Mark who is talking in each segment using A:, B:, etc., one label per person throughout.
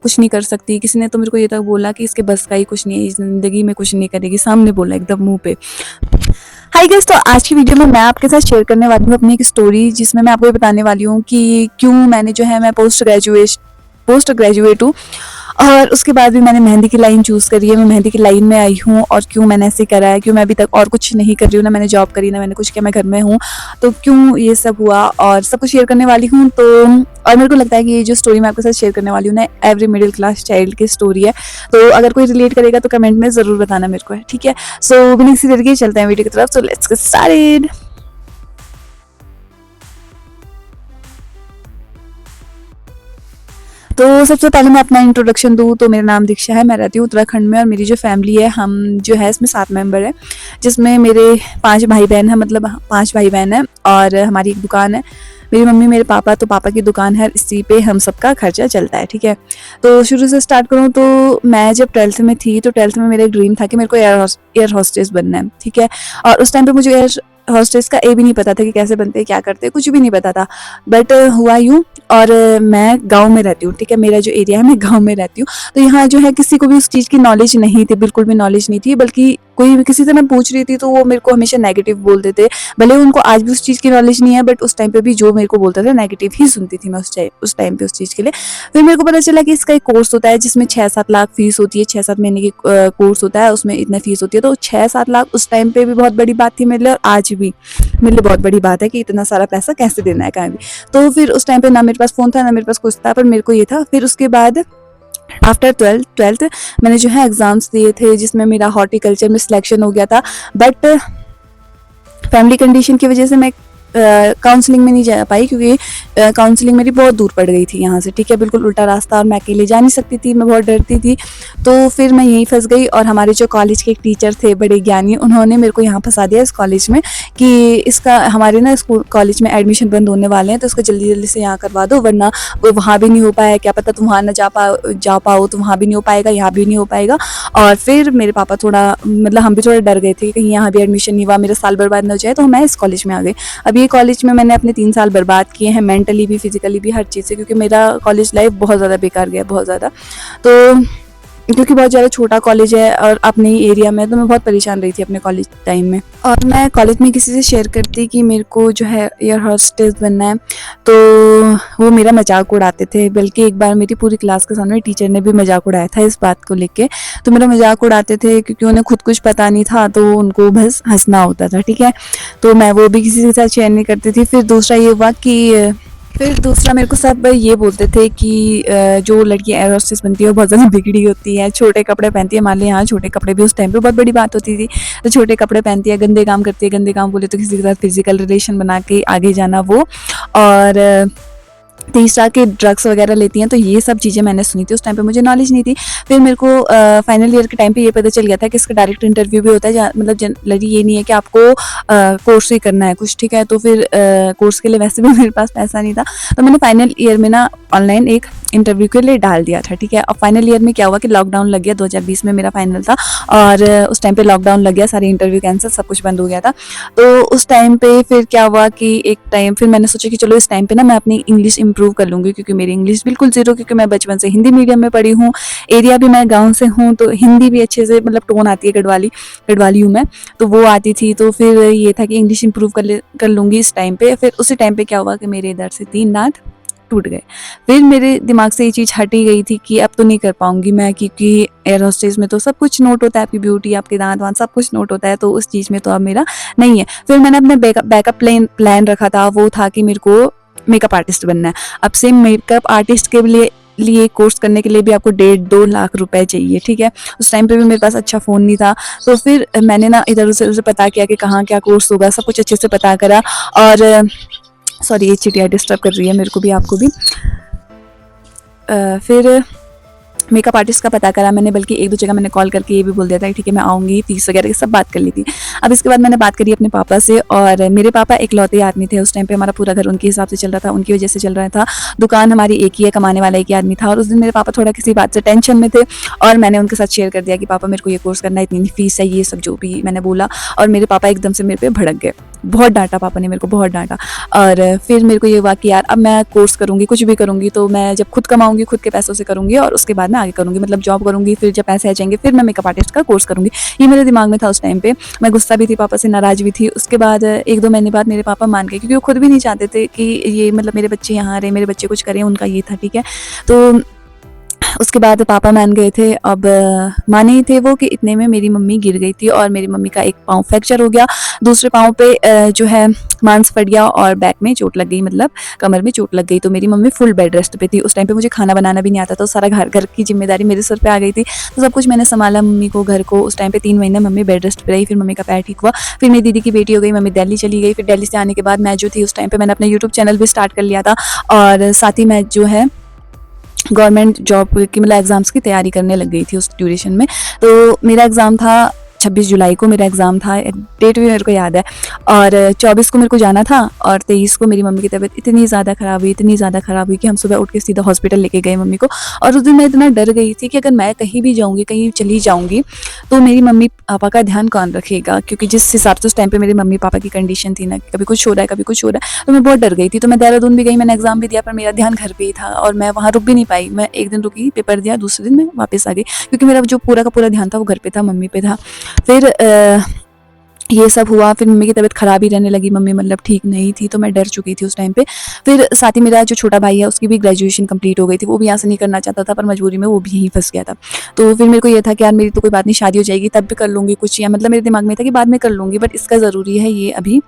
A: कुछ नहीं कर सकती। किसी ने तो मेरे को ये तक बोला कि इसके बस का ही कुछ नहीं है, ज़िंदगी में कुछ नहीं करेगी, सामने बोला एकदम मुँह पे। हाय गाइस, तो आज की वीडियो में मैं आपके साथ शेयर करने वाली हूँ अपनी एक स्टोरी, जिसमें मैं आपको ये बताने वाली हूँ कि क्यों मैंने जो है मैं पोस्ट ग्रेजुएट हूँ और उसके बाद भी मैंने मेहंदी की लाइन चूज़ करी है। मैं मेहंदी की लाइन में आई हूँ और क्यों मैंने ऐसे करा है, क्यों मैं अभी तक और कुछ नहीं कर रही हूँ, ना मैंने जॉब करी, ना मैंने कुछ किया, मैं घर में हूँ, तो क्यों ये सब हुआ और सब कुछ शेयर करने वाली हूँ। तो और मेरे को लगता है कि ये जो स्टोरी मैं आपके साथ शेयर करने वाली हूँ ना, एवरी मिडिल क्लास चाइल्ड की स्टोरी है। तो अगर कोई रिलेट करेगा तो कमेंट में ज़रूर बताना मेरे को, है ठीक है। सो बिना किसी देर के चलते हैं वीडियो की तरफ। So let's get started. तो सबसे पहले मैं अपना इंट्रोडक्शन दूँ तो मेरा नाम दीक्षा है, मैं रहती हूँ उत्तराखंड में और मेरी जो फैमिली है, हम जो है इसमें 7 मेंबर हैं, जिसमें मेरे 5 भाई बहन हैं, मतलब 5 भाई बहन हैं और हमारी एक दुकान है। मेरी मम्मी मेरे पापा, तो पापा की दुकान है, इसी पे हम सबका खर्चा चलता है, ठीक है। तो शुरू से स्टार्ट करूँ तो मैं जब 12th में थी तो 12th में मेरा एक ड्रीम था कि मेरे को एयर हॉस्टेस बनना है, ठीक है। और उस टाइम पे मुझे एयर हॉस्टेस का ए भी नहीं पता था कि कैसे बनते हैं, क्या करते हैं, कुछ भी नहीं पता था। बट हुआ यूँ, और मैं गाँव में रहती हूँ, ठीक है, मेरा जो एरिया है मैं गाँव में रहती हूँ। तो यहाँ जो है किसी को भी उस चीज़ की नॉलेज नहीं थी, बिल्कुल भी नॉलेज नहीं थी, बल्कि कोई भी किसी से मैं पूछ रही थी तो वो मेरे को हमेशा नेगेटिव बोलते थे। भले उनको आज भी उस चीज़ की नॉलेज नहीं है, बट उस टाइम पे भी जो मेरे को बोलता था नेगेटिव ही सुनती थी मैं उस टाइम पे उस चीज़ के लिए। फिर मेरे को पता चला कि इसका एक कोर्स होता है जिसमें 6-7 लाख फीस होती है, 6-7 महीने की कोर्स होता है, उसमें इतनी फीस होती है। तो 6-7 लाख उस टाइम पे भी बहुत बड़ी बात थी मेरे लिए, और आज भी मेरे लिए बहुत बड़ी बात है कि इतना सारा पैसा कैसे देना है कहीं भी। तो फिर उस टाइम पे ना मेरे पास फ़ोन था, ना मेरे पास कुछ था, पर मेरे को ये था। फिर उसके बाद आफ्टर ट्वेल्थ मैंने जो है एग्ज़ाम्स दिए थे, जिसमें मेरा हॉर्टिकल्चर में सिलेक्शन हो गया था। बट फैमिली कंडीशन की वजह से मैं काउंसलिंग में नहीं जा पाई, क्योंकि काउंसलिंग मेरी बहुत दूर पड़ गई थी यहाँ से, ठीक है, बिल्कुल उल्टा रास्ता, और मैं अकेले जा नहीं सकती थी, मैं बहुत डरती थी। तो फिर मैं यहीं फंस गई, और हमारे जो कॉलेज के एक टीचर थे बड़े ज्ञानी, उन्होंने मेरे को यहाँ फंसा दिया इस कॉलेज में कि इसका हमारे ना स्कूल कॉलेज में एडमिशन बंद होने वाले हैं, तो इसको जल्दी जल्दी से यहाँ करवा दो, वरना वो वहाँ भी नहीं हो पाया, क्या पता तुम वहाँ ना जा पाओ तो वहाँ भी नहीं हो पाएगा, यहाँ भी नहीं हो पाएगा। और फिर मेरे पापा थोड़ा, मतलब हम भी थोड़ा डर गए थे कि कहीं यहाँ भी एडमिशन नहीं हुआ, मेरा साल बर्बाद ना हो जाए, तो मैं इस कॉलेज में आ गई। अब ये कॉलेज में मैंने अपने 3 साल बर्बाद किए हैं, मेंटली भी, फिजिकली भी, हर चीज़ से, क्योंकि मेरा कॉलेज लाइफ बहुत ज़्यादा बेकार गया, बहुत ज़्यादा। तो क्योंकि बहुत ज़्यादा छोटा कॉलेज है और अपने ही एरिया में, तो मैं बहुत परेशान रही थी अपने कॉलेज टाइम में। और मैं कॉलेज में किसी से शेयर करती कि मेरे को जो है एयर होस्टेस बनना है, तो वो मेरा मजाक उड़ाते थे। बल्कि एक बार मेरी पूरी क्लास के सामने टीचर ने भी मजाक उड़ाया था इस बात को लेके। तो मेरा मजाक उड़ाते थे क्योंकि उन्हें खुद कुछ पता नहीं था, तो उनको बस हंसना होता था, ठीक है। तो मैं वो भी किसी के साथ शेयर नहीं करती थी। फिर दूसरा मेरे को सब ये बोलते थे कि जो लड़की एयर होस्टेस बनती है वो बहुत ज़्यादा बिगड़ी होती है, छोटे कपड़े पहनती है। मान ली यहाँ छोटे कपड़े भी उस टाइम पे बहुत बड़ी बात होती थी, तो छोटे कपड़े पहनती है, गंदे काम करती है, गंदे काम बोले तो किसी के साथ फिजिकल रिलेशन बना के आगे जाना वो, और तीसरा के ड्रग्स वगैरह लेती हैं। तो ये सब चीज़ें मैंने सुनी थी, उस टाइम पे मुझे नॉलेज नहीं थी। फिर मेरे को फाइनल ईयर के टाइम पे ये पता चल गया था कि इसका डायरेक्ट इंटरव्यू भी होता है, मतलब जनरली ये नहीं है कि आपको कोर्स ही करना है कुछ, ठीक है। तो फिर कोर्स के लिए वैसे भी मेरे पास पैसा नहीं था, तो मैंने फाइनल ईयर में ना ऑनलाइन एक इंटरव्यू के लिए डाल दिया था, ठीक है। और फाइनल ईयर में क्या हुआ कि लॉकडाउन लग गया, 2020 में मेरा फाइनल था, और उस टाइम पे लॉकडाउन लग गया, सारे इंटरव्यू कैंसिल, सब कुछ बंद हो गया था। तो उस टाइम पे फिर क्या हुआ कि एक टाइम फिर मैंने सोचा कि चलो इस टाइम पे ना मैं अपनी इंग्लिश इंप्रूव कर लूँगी, क्योंकि मेरी इंग्लिश बिल्कुल ज़ीरो, क्योंकि मैं बचपन से हिंदी मीडियम में पढ़ी हूँ, एरिया भी मैं गाँव से हूँ, तो हिंदी भी अच्छे से, मतलब टोन आती है, गढ़वाली हूँ मैं, तो वो आती थी। तो फिर ये था कि इंग्लिश इंप्रूव कर लूँगी इस टाइम पे। फिर उसी टाइम पे क्या हुआ कि मेरे इधर से 3 दांत टूट गए। फिर मेरे दिमाग से ये चीज़ हट ही गई थी कि अब तो नहीं कर पाऊंगी मैं, क्योंकि एयर होस्टेस में तो सब कुछ नोट होता है, आपकी ब्यूटी, आपके दांत वांत सब कुछ नोट होता है, तो उस चीज़ में तो अब मेरा नहीं है। फिर मैंने अपने बैकअप प्लान रखा था, वो था कि मेरे को मेकअप आर्टिस्ट बनना है। अब से मेकअप आर्टिस्ट के लिए कोर्स करने के लिए भी आपको 1.5-2 लाख रुपए चाहिए, ठीक है। उस टाइम पे भी मेरे पास अच्छा फ़ोन नहीं था, तो फिर मैंने ना इधर उधर पता किया कि कहाँ क्या कोर्स होगा, सब कुछ अच्छे से पता करा। और सॉरी, ये चिड़िया डिस्टर्ब कर रही है मेरे को भी, आपको भी। फिर मेकअप आर्टिस्ट का पता करा मैंने, बल्कि 1-2 जगह मैंने कॉल करके ये भी बोल दिया था ठीक है मैं आऊँगी, फीस वगैरह की सब बात कर ली थी। अब इसके बाद मैंने बात करी अपने पापा से, और मेरे पापा इकलौते आदमी थे उस टाइम पे, हमारा पूरा घर उनके हिसाब से चल रहा था, उनकी वजह से चल रहा था। दुकान हमारी एक ही है, कमाने वाला एक ही आदमी था। और उस दिन मेरे पापा थोड़ा किसी बात से टेंशन में थे, और मैंने उनके साथ शेयर कर दिया कि पापा मेरे को ये कोर्स करना है, इतनी फीस है, ये सब जो भी मैंने बोला, और मेरे पापा एकदम से मेरे पे भड़क गए। बहुत डांटा पापा ने, मेरे को बहुत डांटा। और फिर मेरे को ये हुआ कि यार अब मैं कोर्स करूँगी, कुछ भी करूँगी तो मैं जब खुद कमाऊँगी खुद के पैसों से करूँगी और उसके बाद मैं आगे करूँगी, मतलब जॉब करूँगी, फिर जब पैसे आ जाएंगे फिर मैं मेकअप आर्टिस्ट का कोर्स करूँगी। ये मेरे दिमाग में था उस टाइम पे। मैं गुस्सा भी थी, पापा से नाराज़ भी थी। उसके बाद 1-2 महीने बाद मेरे पापा मान गए, क्योंकि वो खुद भी नहीं चाहते थे कि ये मतलब मेरे बच्चे यहाँ रहे, मेरे बच्चे कुछ करें, उनका ये था, ठीक है। तो उसके बाद पापा मान गए थे। अब माने ही थे वो कि इतने में मेरी मम्मी गिर गई थी और मेरी मम्मी का एक पाँव फ्रैक्चर हो गया, दूसरे पाँव पे जो है मांस फट गया और बैक में चोट लग गई, मतलब कमर में चोट लग गई। तो मेरी मम्मी फुल बेड रेस्ट पे थी। उस टाइम पे मुझे खाना बनाना भी नहीं आता था, तो सारा घर की जिम्मेदारी मेरे सर पे आ गई थी। तो सब कुछ मैंने संभाला मम्मी को, घर को। उस टाइम पे 3 महीने मम्मी बेड रेस्ट पे रही, फिर मम्मी का पैर ठीक हुआ, फिर मेरी दीदी की बेटी हो गई, मम्मी दिल्ली चली गई। फिर दिल्ली से आने के बाद मैं जो थी उस टाइम पे मैंने अपना यूट्यूब चैनल भी स्टार्ट कर लिया था और साथ ही मैं जो है गवर्नमेंट जॉब की मतलब एग्ज़ाम्स की तैयारी करने लग गई थी उस ड्यूरेशन में। तो मेरा एग्ज़ाम था 26 जुलाई को, मेरा एग्ज़ाम था, डेट भी मेरे को याद है। और 24 को मेरे को जाना था और 23 को मेरी मम्मी की तबीयत इतनी ज़्यादा ख़राब हुई कि हम सुबह उठ के सीधा हॉस्पिटल लेके गए मम्मी को। और उस दिन मैं इतना डर गई थी कि अगर मैं कहीं भी जाऊँगी, कहीं चली जाऊँगी तो मेरी मम्मी पापा का ध्यान कौन रखेगा, क्योंकि जिस हिसाब से उस टाइम पे मेरे मम्मी पापा की कंडीशन थी ना, कभी कुछ हो रहा है कभी कुछ हो रहा है, तो मैं बहुत डर गई थी। तो मैं देहरादून भी गई, मैंने एग्ज़ाम भी दिया, पर मेरा ध्यान घर पे ही था और मैं वहाँ रुक भी नहीं पाई। मैं एक दिन रुकी, पेपर दिया, दूसरे दिन मैं वापस आ गई, क्योंकि मेरा जो पूरा का पूरा ध्यान था वो घर पे था, मम्मी पे था। फिर ये सब हुआ, फिर मम्मी की तबीयत ख़राब ही रहने लगी, मम्मी मतलब ठीक नहीं थी, तो मैं डर चुकी थी उस टाइम पे। फिर साथ ही मेरा जो छोटा भाई है उसकी भी ग्रेजुएशन कंप्लीट हो गई थी, वो भी यहाँ से नहीं करना चाहता था, पर मजबूरी में वो भी यहीं फंस गया था। तो फिर मेरे को ये था कि यार मेरी तो कोई बात नहीं, शादी हो जाएगी तब भी कर लूँगी कुछ, या मतलब मेरे दिमाग में था कि बाद में कर लूँगी, बट इसका ज़रूरी है ये अभी,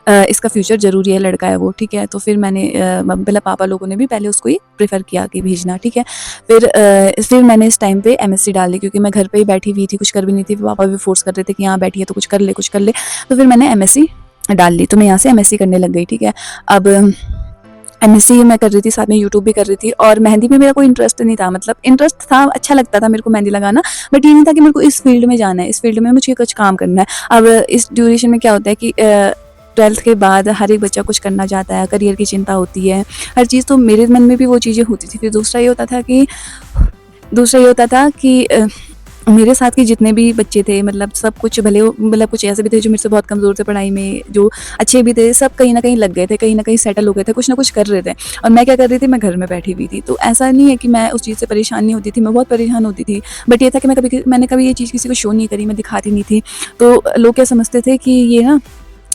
A: इसका फ्यूचर ज़रूरी है, लड़का है वो, ठीक है। तो फिर मैंने पहले पापा लोगों ने भी पहले उसको ही प्रेफर किया कि भेजना, ठीक है। फिर मैंने इस टाइम पे एमएससी डाल ली, क्योंकि मैं घर पे ही बैठी हुई थी, कुछ कर भी नहीं थी। पापा भी फोर्स कर रहे थे कि यहाँ बैठी है तो कुछ कर ले, कुछ कर ले। तो फिर मैंने एमएससी डाल ली, तो मैं यहाँ से एमएससी करने लग गई, ठीक है। अब एमएससी मैं कर रही थी, साथ में यूट्यूब भी कर रही थी, और मेहंदी में मेरा कोई इंटरेस्ट नहीं था, मतलब इंटरेस्ट था, अच्छा लगता था मेरे को मेहंदी लगाना, बट ये नहीं था कि मेरे को इस फील्ड में जाना है, इस फील्ड में मुझे कुछ काम करना है। अब इस ड्यूरेशन में क्या होता है कि 12th के बाद हर एक बच्चा कुछ करना चाहता है, करियर की चिंता होती है, हर चीज़, तो मेरे मन में भी वो चीज़ें होती थी। फिर दूसरा ये होता था कि मेरे साथ के जितने भी बच्चे थे, मतलब सब कुछ भले मतलब कुछ ऐसे भी थे जो मेरे से बहुत कमज़ोर थे पढ़ाई में, जो अच्छे भी थे, सब कहीं ना कहीं लग गए थे, कहीं ना कहीं सेटल हो गए थे, कुछ ना कुछ कर रहे थे। और मैं क्या कर रही थी, मैं घर में बैठी हुई थी। तो ऐसा नहीं है कि मैं उस चीज़ से परेशान नहीं होती थी, मैं बहुत परेशान होती थी, बट ये था कि मैंने कभी ये चीज़ किसी को शो नहीं करी, मैं दिखाती नहीं थी। तो लोग क्या समझते थे कि ये ना,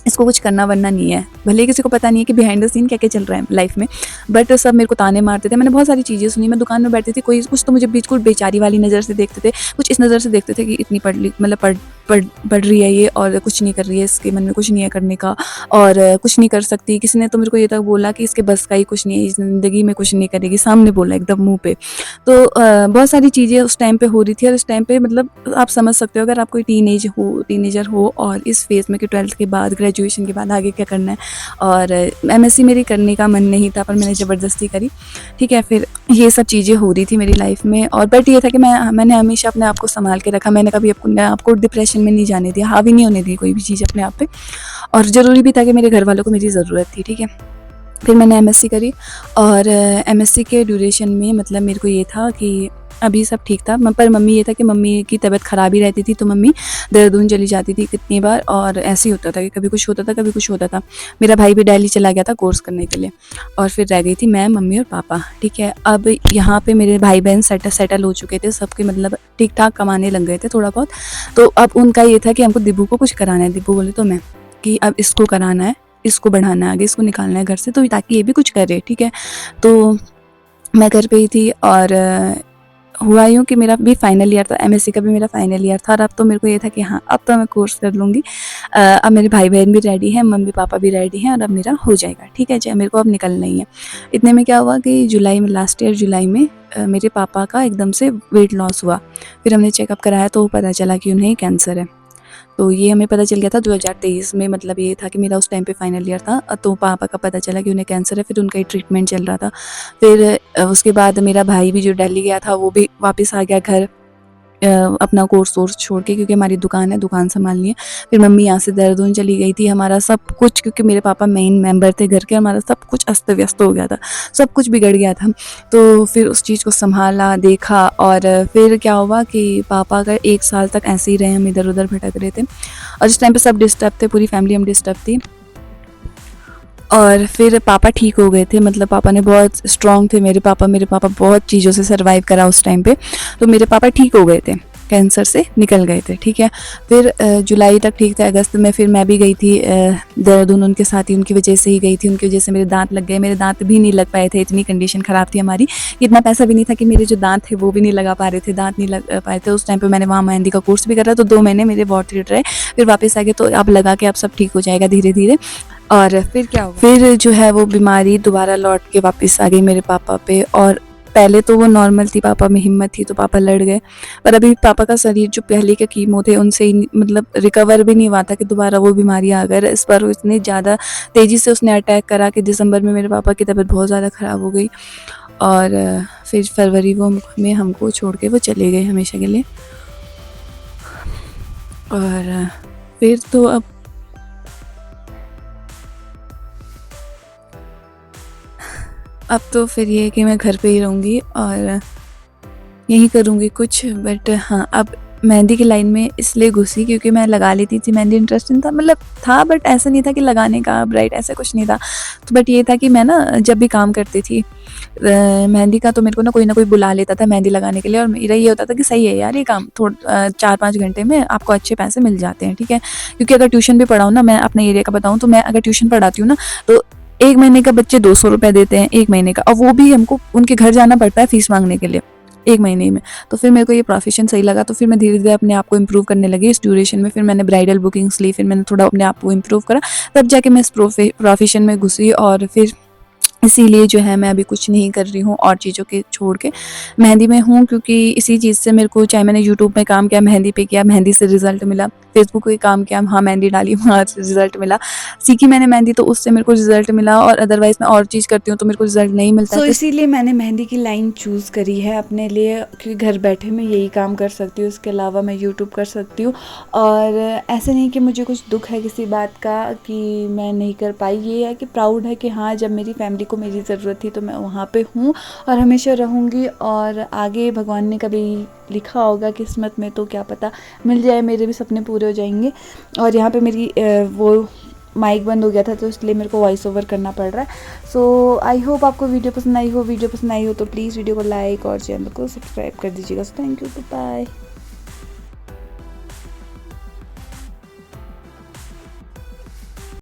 A: इसको कुछ करना वरना नहीं है, भले किसी को पता नहीं है कि बिहाइंड द सीन क्या क्या चल रहा है लाइफ में, बट सब मेरे को ताने मारते थे। मैंने बहुत सारी चीज़ें सुनी, मैं दुकान में बैठती थी, कोई कुछ तो मुझे बिल्कुल बेचारी वाली नज़र से देखते थे, कुछ इस नज़र से देखते थे कि इतनी पढ़ रही है ये और कुछ नहीं कर रही है, इसके मन में कुछ नहीं है करने का और कुछ नहीं कर सकती। किसी ने तो मेरे को ये तक बोला कि इसके बस का ही कुछ नहीं है, इस ज़िंदगी में कुछ नहीं करेगी, सामने बोला एकदम मुँह पे। तो बहुत सारी चीज़ें उस टाइम पे हो रही थी, और उस टाइम पे मतलब आप समझ सकते हो, अगर आप कोई टीनेजर हो और इस फेज़ में कि 12th के बाद, ग्रेजुएशन के बाद आगे क्या करना है, और एमएससी मेरी करने का मन नहीं था, पर मैंने ज़बरदस्ती करी, ठीक है। फिर ये सब चीज़ें हो रही थी मेरी लाइफ में, और बट ये था कि मैंने हमेशा अपने आप को संभाल के रखा, मैंने कभी अपने आप को डिप्रेशन में नहीं जाने दिया, हावी नहीं होने दी कोई भी चीज़ अपने आप पे। और ज़रूरी भी था कि मेरे घर वालों को मेरी ज़रूरत थी, ठीक है। फिर मैंने एमएससी करी, और एमएससी के ड्यूरेशन में मतलब मेरे को ये था कि अभी सब ठीक था, पर मम्मी ये था कि मम्मी की तबीयत ख़राब ही रहती थी, तो मम्मी देहरादून चली जाती थी कितनी बार, और ऐसे ही होता था कि कभी कुछ होता था, कभी कुछ होता था। मेरा भाई भी दिल्ली चला गया था कोर्स करने के लिए, और फिर रह गई थी मैं, मम्मी और पापा, ठीक है। अब यहाँ पे मेरे भाई बहन सेटल हो चुके थे, सबके मतलब ठीक ठाक कमाने लग गए थे थोड़ा बहुत। तो अब उनका ये था कि हमको दिब्बू को कुछ कराना है, दिब्बू बोले तो मैं, कि अब इसको कराना है, इसको बढ़ाना है आगे, इसको निकालना है घर से, तो ताकि ये भी कुछ करे, ठीक है। तो मैं घर पे ही थी, और हुआ यूँ कि मेरा भी फाइनल ईयर था, एमएससी का भी मेरा फाइनल ईयर था, और अब तो मेरे को ये था कि हाँ अब तो मैं कोर्स कर लूँगी। अब मेरे भाई बहन भी रेडी हैं, मम्मी पापा भी रेडी हैं, और अब मेरा हो जाएगा, ठीक है। चाहे मेरे को अब निकलना ही है। इतने में क्या हुआ कि जुलाई में, लास्ट ईयर जुलाई में मेरे पापा का एकदम से वेट लॉस हुआ। फिर हमने चेकअप कराया तो पता चला कि उन्हें कैंसर है। तो ये हमें पता चल गया था 2023 में, मतलब ये था कि मेरा उस टाइम पे फाइनल ईयर था, तो पापा का पता चला कि उन्हें कैंसर है, फिर उनका ही ट्रीटमेंट चल रहा था। फिर उसके बाद मेरा भाई भी जो दिल्ली गया था, वो भी वापस आ गया घर, अपना कोर्स छोड़ के, क्योंकि हमारी दुकान है, दुकान संभालनी है। फिर मम्मी यहाँ से देहरादून चली गई थी। हमारा सब कुछ, क्योंकि मेरे पापा मेन मेंबर थे घर के, हमारा सब कुछ अस्त व्यस्त हो गया था, सब कुछ बिगड़ गया था। तो फिर उस चीज़ को संभाला, देखा, और फिर क्या हुआ कि पापा अगर 1 साल तक ऐसे ही रहे, हम इधर उधर भटक रहे थे, और इस टाइम पे सब डिस्टर्ब थे, पूरी फैमिली हम डिस्टर्ब थी। और फिर पापा ठीक हो गए थे, मतलब पापा ने बहुत स्ट्रॉन्ग थे मेरे पापा बहुत चीज़ों से सर्वाइव करा उस टाइम पे, तो मेरे पापा ठीक हो गए थे, कैंसर से निकल गए थे, ठीक है। फिर जुलाई तक ठीक थे, अगस्त में फिर मैं भी गई थी देहरादून, उनके साथ ही, उनकी वजह से ही गई थी, उनकी वजह से मेरे दांत लग गए, मेरे दांत भी नहीं लग पाए थे, इतनी कंडीशन ख़राब थी हमारी, इतना पैसा भी नहीं था कि मेरे जो दांत थे वो भी नहीं लगा पा रहे थे, दांत नहीं लग पाए थे। उस टाइम पे मैंने वहाँ मेहंदी का कोर्स भी करा, तो 2 महीने मेरे बहुत ठीक रहे, फिर वापस आ गए, तो अब लगा कि अब सब ठीक हो जाएगा धीरे धीरे। और फिर क्या हुआ, फिर जो है वो बीमारी दोबारा लौट के वापस आ गई मेरे पापा पे। और पहले तो वो नॉर्मल थी, पापा में हिम्मत थी तो पापा लड़ गए, पर अभी पापा का शरीर जो पहले के कीमो थे उनसे ही मतलब रिकवर भी नहीं हुआ था कि दोबारा वो बीमारी आ गई। इस पर इतनी ज़्यादा तेज़ी से उसने अटैक करा कि दिसंबर में मेरे पापा की तबीयत बहुत ज़्यादा ख़राब हो गई, और फिर फरवरी वो में हमको छोड़ के वो चले गए हमेशा के लिए। और फिर तो अब तो फिर ये है कि मैं घर पे ही रहूँगी और यही करूँगी कुछ। बट हाँ, अब मेहंदी की लाइन में इसलिए घुसी क्योंकि मैं लगा लेती थी मेहंदी, इंटरेस्टिंग था, मतलब था, बट ऐसा नहीं था कि लगाने का ब्राइट ऐसा कुछ नहीं था। तो बट ये था कि मैं ना जब भी काम करती थी मेहंदी का, तो मेरे को ना कोई बुला लेता था मेहंदी लगाने के लिए, और मेरा ये होता था कि सही है यार ये काम, 4-5 घंटे में आपको अच्छे पैसे मिल जाते हैं, ठीक है। क्योंकि अगर ट्यूशन भी पढ़ाऊँ ना, मैं अपने एरिया का बताऊँ तो मैं अगर ट्यूशन पढ़ाती हूँ ना, तो 1 महीने का बच्चे 200 रुपये देते हैं 1 महीने का, और वो भी हमको उनके घर जाना पड़ता है फ़ीस मांगने के लिए 1 महीने में। तो फिर मेरे को ये प्रोफ़ेशन सही लगा, तो फिर मैं धीरे-धीरे अपने आप को इम्प्रूव करने लगी इस ड्यूरेशन में। फिर मैंने ब्राइडल बुकिंग्स ली, फिर मैंने थोड़ा अपने आप को इम्प्रूव करा, तब जाके मैं इस प्रोफ़ेशन में घुसी। और फिर इसीलिए जो है मैं अभी कुछ नहीं कर रही हूँ और चीज़ों के छोड़ के मेहंदी में हूँ, क्योंकि इसी चीज़ से मेरे को, चाहे मैंने यूट्यूब में काम किया, मेहंदी पे किया, मेहंदी से रिज़ल्ट मिला, फेसबुक पे काम किया, हाँ मेहंदी डाली, वहाँ से रिज़ल्ट मिला, सीखी मैंने मेहंदी तो उससे मेरे को रिज़ल्ट मिला, और अदरवाइज़ मैं और चीज़ करती हूँ तो मेरे को रिज़ल्ट नहीं मिलता। तो इसीलिए मैंने मेहंदी की लाइन चूज़ करी है अपने लिए, क्योंकि घर बैठे मैं यही काम कर सकती हूँ, इसके अलावा मैं यूट्यूब कर सकती हूँ। और ऐसे नहीं कि मुझे कुछ दुख है किसी बात का कि मैं नहीं कर पाई, ये है कि प्राउड है कि हाँ, जब मेरी फैमिली को मेरी ज़रूरत थी तो मैं वहाँ पे हूँ और हमेशा रहूँगी। और आगे भगवान ने कभी लिखा होगा किस्मत में तो क्या पता मिल जाए, मेरे भी सपने पूरे हो जाएंगे। और यहाँ पे मेरी वो माइक बंद हो गया था, तो इसलिए मेरे को वॉइस ओवर करना पड़ रहा है। सो आई होप आपको वीडियो पसंद आई हो तो प्लीज़ वीडियो को लाइक और चैनल को सब्सक्राइब कर दीजिएगा। So thank you, bye.